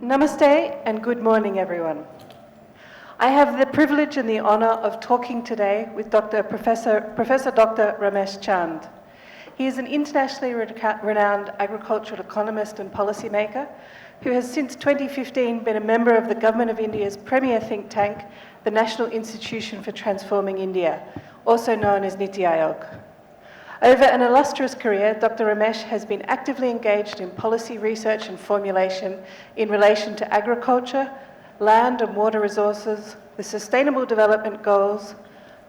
Namaste and good morning, everyone. I have the privilege and the honour of talking today with Professor Dr. Ramesh Chand. He is an internationally renowned agricultural economist and policymaker who has since 2015 been a member of the Government of India's premier think tank, the National Institution for Transforming India, also known as NITI Aayog. Over an illustrious career, Dr. Ramesh has been actively engaged in policy research and formulation in relation to agriculture, land and water resources, the Sustainable Development Goals,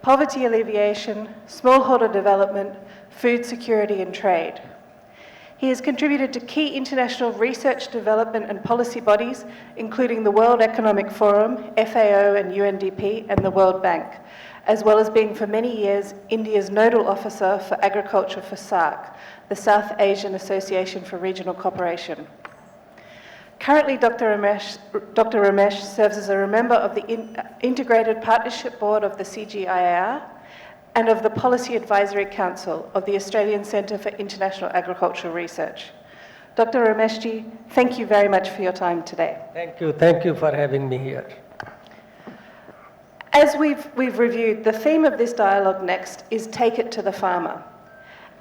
poverty alleviation, smallholder development, food security and trade. He has contributed to key international research, development and policy bodies, including the World Economic Forum, FAO and UNDP, and the World Bank, as well as being for many years India's nodal officer for agriculture for SAARC, the South Asian Association for Regional Cooperation. Currently, Dr. Ramesh serves as a member of the Integrated Partnership Board of the CGIAR and of the Policy Advisory Council of the Australian Centre for International Agricultural Research. Dr. Rameshji, thank you very much for your time today. Thank you for having me here. As we've reviewed, the theme of this dialogue next is Take It to the Farmer.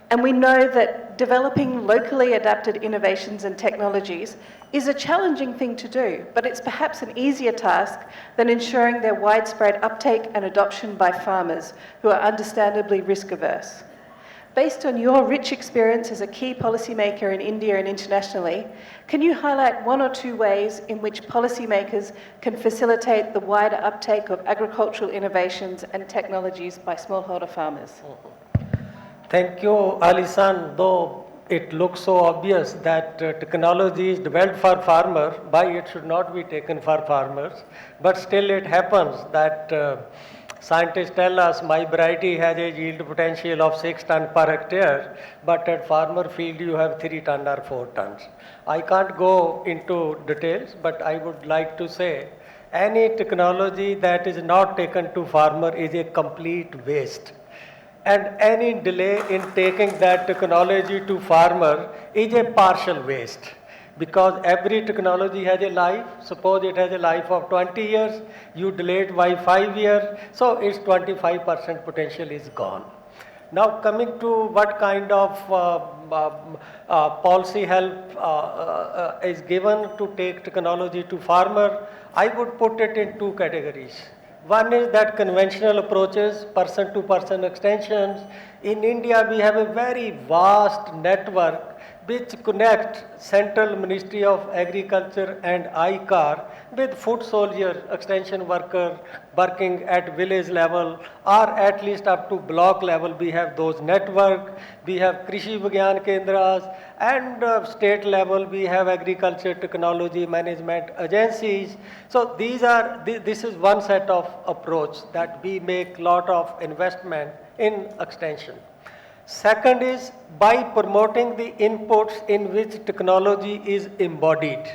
And we know that developing locally adapted innovations and technologies is a challenging thing to do, but it's perhaps an easier task than ensuring their widespread uptake and adoption by farmers who are understandably risk averse. Based on your rich experience as a key policymaker in India and internationally, can you highlight one or two ways in which policymakers can facilitate the wider uptake of agricultural innovations and technologies by smallholder farmers? Thank you, Alisan. Though it looks so obvious that technology is developed for farmers, why it should not be taken for farmers, but still it happens that scientists tell us my variety has a yield potential of 6 tons per hectare, but at farmer field you have 3 tons or 4 tons. I can't go into details, but I would like to say any technology that is not taken to farmer is a complete waste. And any delay in taking that technology to farmer is a partial waste. Because every technology has a life. Suppose it has a life of 20 years, you delay it by 5 years, so its 25% potential is gone. Now coming to what kind of policy help is given to take technology to farmer, I would put it in 2 categories. One is that conventional approaches, person-to-person extensions. In India, we have a very vast network which connect Central Ministry of Agriculture and ICAR with foot soldier extension worker working at village level or at least up to block level. We have those network. We have Krishi Vigyan Kendras, and state level we have agriculture technology management agencies. So this is one set of approach that we make lot of investment in extension. Second is by promoting the inputs in which technology is embodied.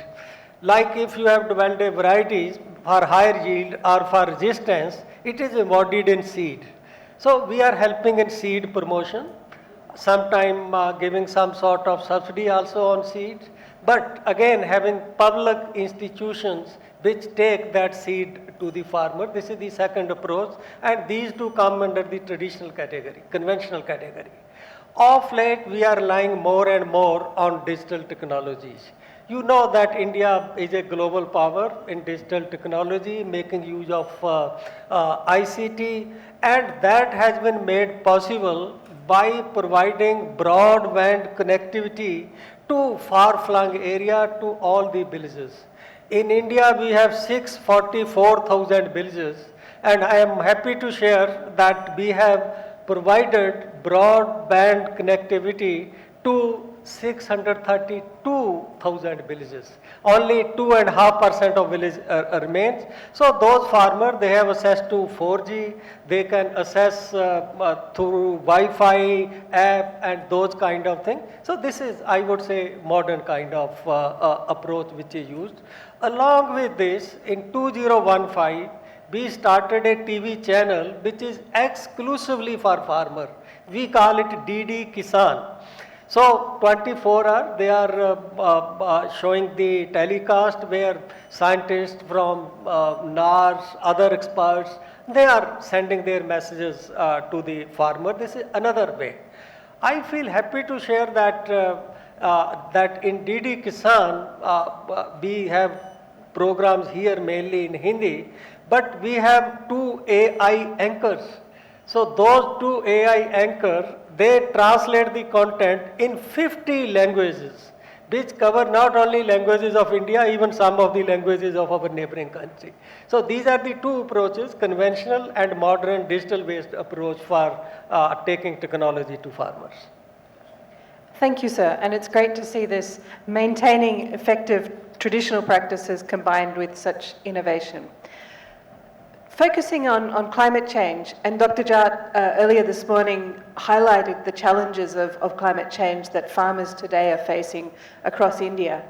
Like if you have developed a varieties for higher yield or for resistance, it is embodied in seed. So we are helping in seed promotion, sometime giving some sort of subsidy also on seeds, but again having public institutions which take that seed to the farmer. This is the second approach, and these two come under the traditional category, conventional category. Of late, we are relying more and more on digital technologies. You know that India is a global power in digital technology, making use of ICT, and that has been made possible by providing broadband connectivity to far-flung area to all the villages. In India, we have 644,000 villages, and I am happy to share that we have provided broadband connectivity to 632,000 villages. Only 2.5% of village remains. So those farmers, they have access to 4G, they can access through Wi-Fi app and those kind of things. So this is, I would say, modern kind of approach which is used. Along with this, in 2015, we started a TV channel which is exclusively for farmer. We call it DD Kisan. So 24 hours, they are showing the telecast where scientists from NARS, other experts, they are sending their messages to the farmer. This is another way. I feel happy to share that that in DD Kisan, we have programs here mainly in Hindi, but we have 2 AI anchors. So those 2 AI anchors, they translate the content in 50 languages, which cover not only languages of India, even some of the languages of our neighboring country. So these are the 2 approaches, conventional and modern digital-based approach for taking technology to farmers. Thank you, sir. And it's great to see this maintaining effective traditional practices combined with such innovation. Focusing on climate change, and Dr. Jat earlier this morning highlighted the challenges of climate change that farmers today are facing across India.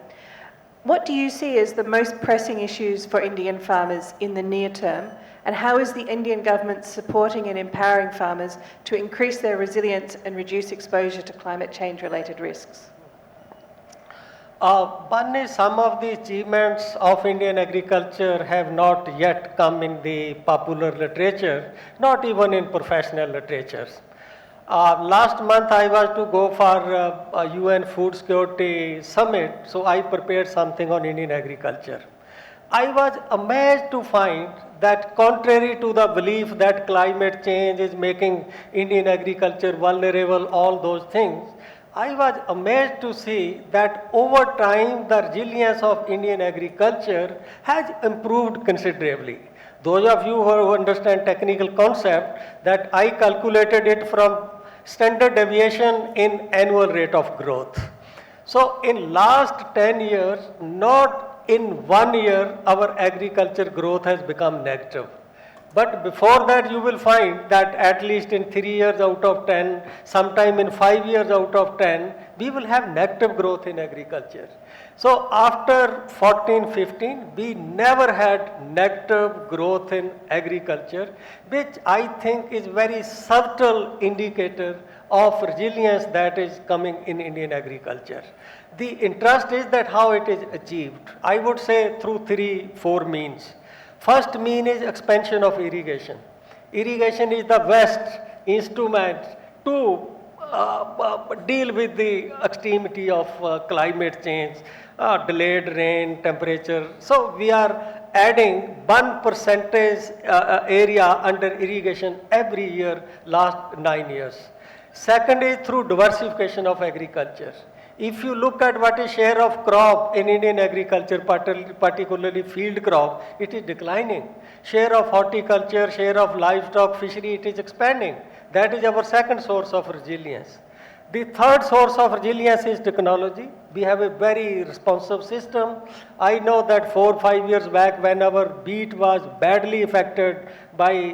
What do you see as the most pressing issues for Indian farmers in the near term, and how is the Indian government supporting and empowering farmers to increase their resilience and reduce exposure to climate change related risks? One is some of the achievements of Indian agriculture have not yet come in the popular literature, not even in professional literatures. Last month I was to go for a UN Food Security Summit, so I prepared something on Indian agriculture. I was amazed to find that contrary to the belief that climate change is making Indian agriculture vulnerable, all those things, I was amazed to see that over time the resilience of Indian agriculture has improved considerably. Those of you who understand technical concept, that I calculated it from standard deviation in annual rate of growth. So in last 10 years, not in 1 year our agriculture growth has become negative. But before that you will find that at least in 3 years out of 10, sometime in 5 years out of 10, we will have negative growth in agriculture. So after 14-15, we never had negative growth in agriculture, which I think is very subtle indicator of resilience that is coming in Indian agriculture. The interest is that how it is achieved. I would say through 3-4 means. First mean is expansion of irrigation. Irrigation is the best instrument to deal with the extremity of climate change, delayed rain, temperature. So we are adding 1% area under irrigation every year last 9 years. Second is through diversification of agriculture. If you look at what is share of crop in Indian agriculture, particularly field crop, it is declining. Share of horticulture, share of livestock, fishery, it is expanding. That is our second source of resilience. The third source of resilience is technology. We have a very responsive system. I know that 4 or 5 years back when our beet was badly affected by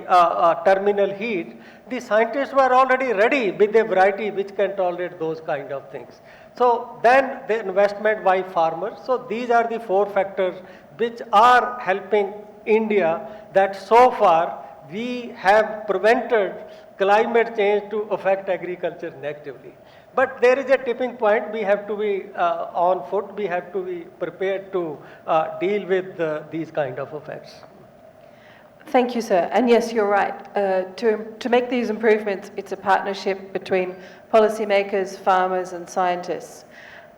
terminal heat, the scientists were already ready with a variety which can tolerate those kind of things. So then the investment by farmers. So these are the 4 factors which are helping India, that so far we have prevented climate change to affect agriculture negatively. But there is a tipping point. We have to be on foot. We have to be prepared to deal with these kind of effects. Thank you, sir. And yes, you're right. To make these improvements, it's a partnership between policymakers, farmers and scientists.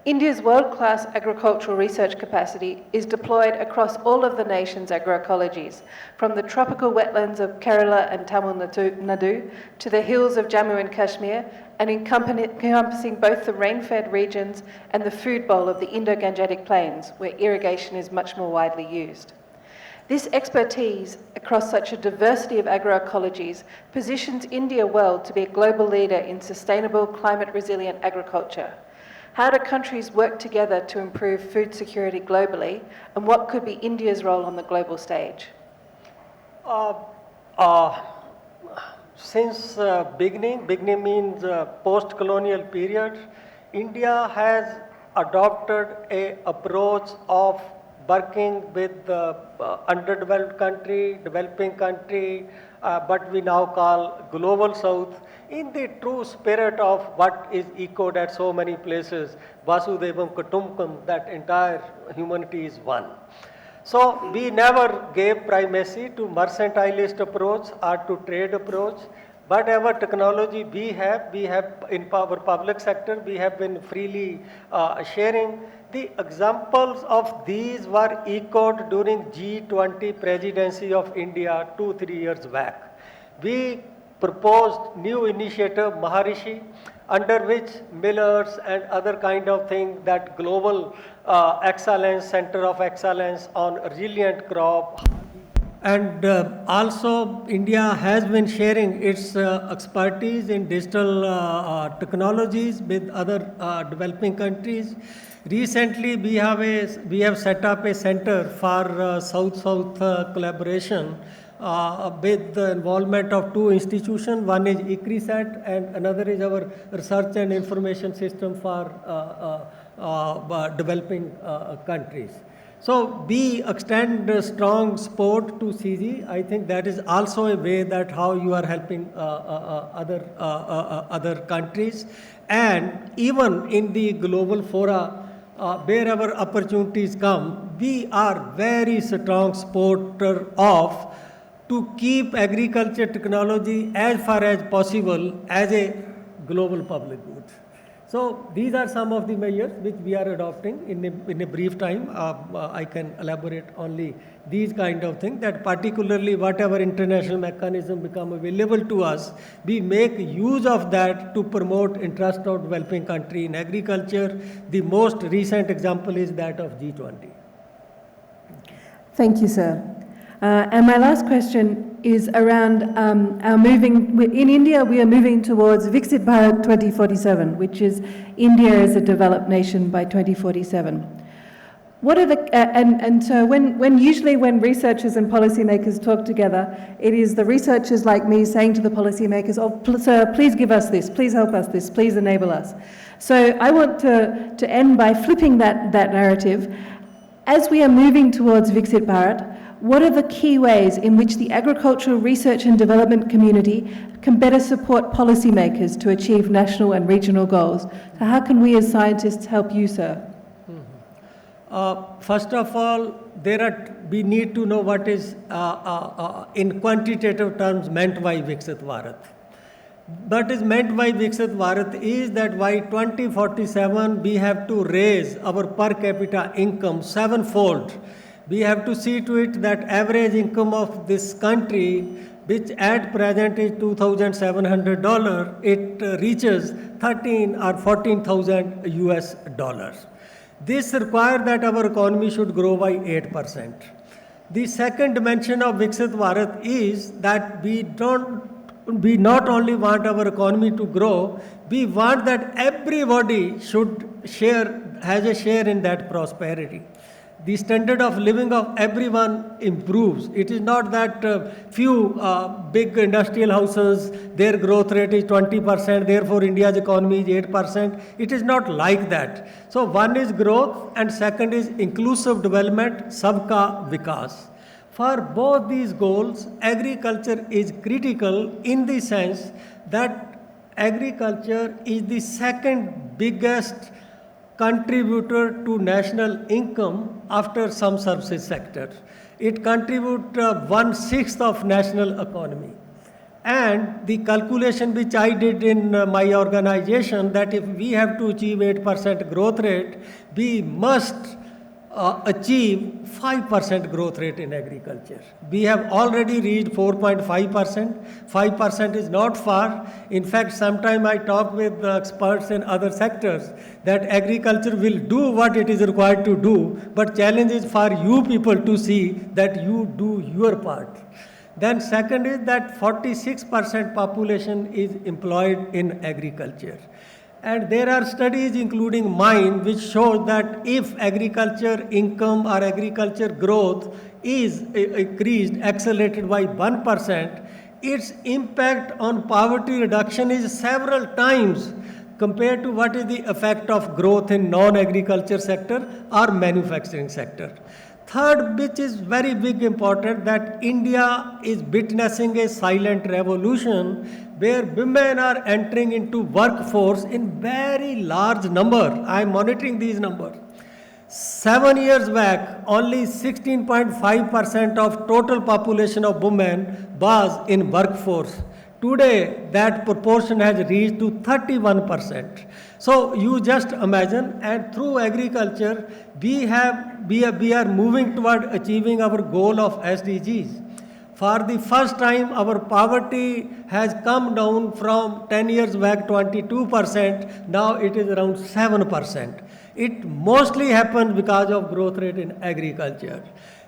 India's world-class agricultural research capacity is deployed across all of the nation's agroecologies, from the tropical wetlands of Kerala and Tamil Nadu to the hills of Jammu and Kashmir, and encompassing both the rain-fed regions and the food bowl of the Indo-Gangetic plains, where irrigation is much more widely used. This expertise across such a diversity of agroecologies positions India well to be a global leader in sustainable, climate-resilient agriculture. How do countries work together to improve food security globally, and what could be India's role on the global stage? Since beginning means post-colonial period, India has adopted an approach of working with underdeveloped country, developing country, but we now call global south, in the true spirit of what is echoed at so many places, Vasudevam Kutumbakam, that entire humanity is one. So we never gave primacy to mercantilist approach or to trade approach. Whatever technology we have in our public sector, we have been freely sharing. The examples of these were echoed during G20 presidency of India 2-3 years back. We proposed new initiative Maharishi, under which millers and other kind of thing, that global excellence, center of excellence on resilient crop. And also India has been sharing its expertise in digital technologies with other developing countries. Recently we have set up a center for South-South collaboration with the involvement of two institutions. One is ICRISAT and another is our research and information system for developing countries. So we extend strong support to CG. I think that is also a way that how you are helping other countries. And even in the global fora, wherever opportunities come, we are very strong supporter of to keep agriculture technology as far as possible as a global public good. So these are some of the measures which we are adopting in a brief time. I can elaborate only these kind of things, that particularly whatever international mechanism become available to us, we make use of that to promote interest of developing country in agriculture. The most recent example is that of G20. Thank you, sir. And my last question is around our moving. In India, we are moving towards Viksit Bharat 2047, which is India as a developed nation by 2047. What are the and so when usually when researchers and policymakers talk together, it is the researchers like me saying to the policymakers, "Oh, sir, please give us this, please help us this, please enable us." So I want to end by flipping that narrative. As we are moving towards Viksit Bharat, what are the key ways in which the agricultural research and development community can better support policymakers to achieve national and regional goals? So how can we as scientists help you, sir? First of all, we need to know what is in quantitative terms meant by Viksit Bharat. What is meant by Viksit Bharat is that by 2047 we have to raise our per capita income sevenfold. We have to see to it that average income of this country, which at present is $2,700, it reaches 13 or 14,000 US dollars. This requires that our economy should grow by 8%. The second dimension of Viksit Bharat is that we not only want our economy to grow, we want that everybody has a share in that prosperity. The standard of living of everyone improves. It is not that few big industrial houses, their growth rate is 20%, therefore India's economy is 8%. It is not like that. So one is growth and second is inclusive development, Sabka Vikas. For both these goals, agriculture is critical in the sense that agriculture is the second biggest contributor to national income after some services sector. It contributes 1/6 of national economy. And the calculation which I did in my organization, that if we have to achieve 8% growth rate, we must achieve 5% growth rate in agriculture. We have already reached 4.5%. 5% is not far. In fact, sometime I talk with the experts in other sectors that agriculture will do what it is required to do, but challenge is for you people to see that you do your part. Then second is that 46% population is employed in agriculture. And there are studies, including mine, which show that if agriculture income or agriculture growth is increased, accelerated by 1%, its impact on poverty reduction is several times compared to what is the effect of growth in non-agriculture sector or manufacturing sector. Third, which is very big important, that India is witnessing a silent revolution where women are entering into workforce in very large number. I am monitoring these numbers. 7 years back, only 16.5% of total population of women was in workforce. Today, that proportion has reached to 31%. So you just imagine, and through agriculture, we are moving toward achieving our goal of SDGs. For the first time, our poverty has come down from 10 years back, 22%, now it is around 7%. It mostly happens because of growth rate in agriculture.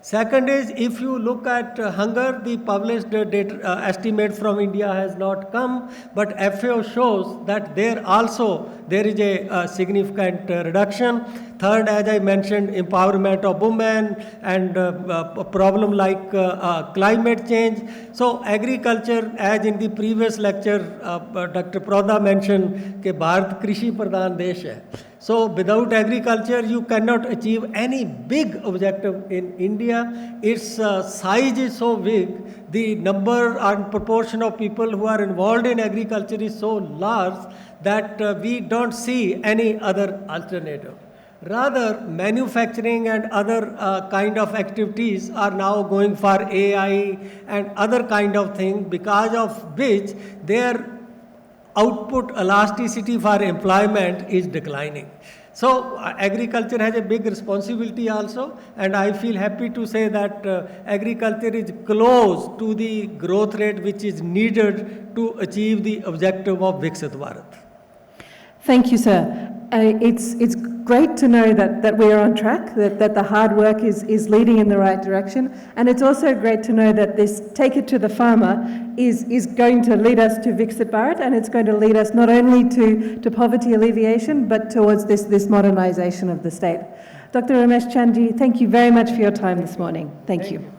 Second is, if you look at hunger, the published data, estimate from India has not come, but FAO shows that there is a significant reduction. Third, as I mentioned, empowerment of women and a problem like climate change. So agriculture, as in the previous lecture, Dr. Pradha mentioned, that Bharat Krishi Pradhan Desh hai. So without agriculture, you cannot achieve any big objective in India. Its size is so big, the number and proportion of people who are involved in agriculture is so large that we don't see any other alternative. Rather, manufacturing and other kind of activities are now going for AI and other kind of thing, because of which their output elasticity for employment is declining. So agriculture has a big responsibility also, and I feel happy to say that agriculture is close to the growth rate which is needed to achieve the objective of Viksit Bharat. Thank you, sir. It's great to know that we are on track, that the hard work is leading in the right direction, and it's also great to know that this Take It to the Farmer is going to lead us to Viksit Bharat, and it's going to lead us not only to poverty alleviation, but towards this modernisation of the state. Dr. Ramesh Chandji, thank you very much for your time this morning. Thank you.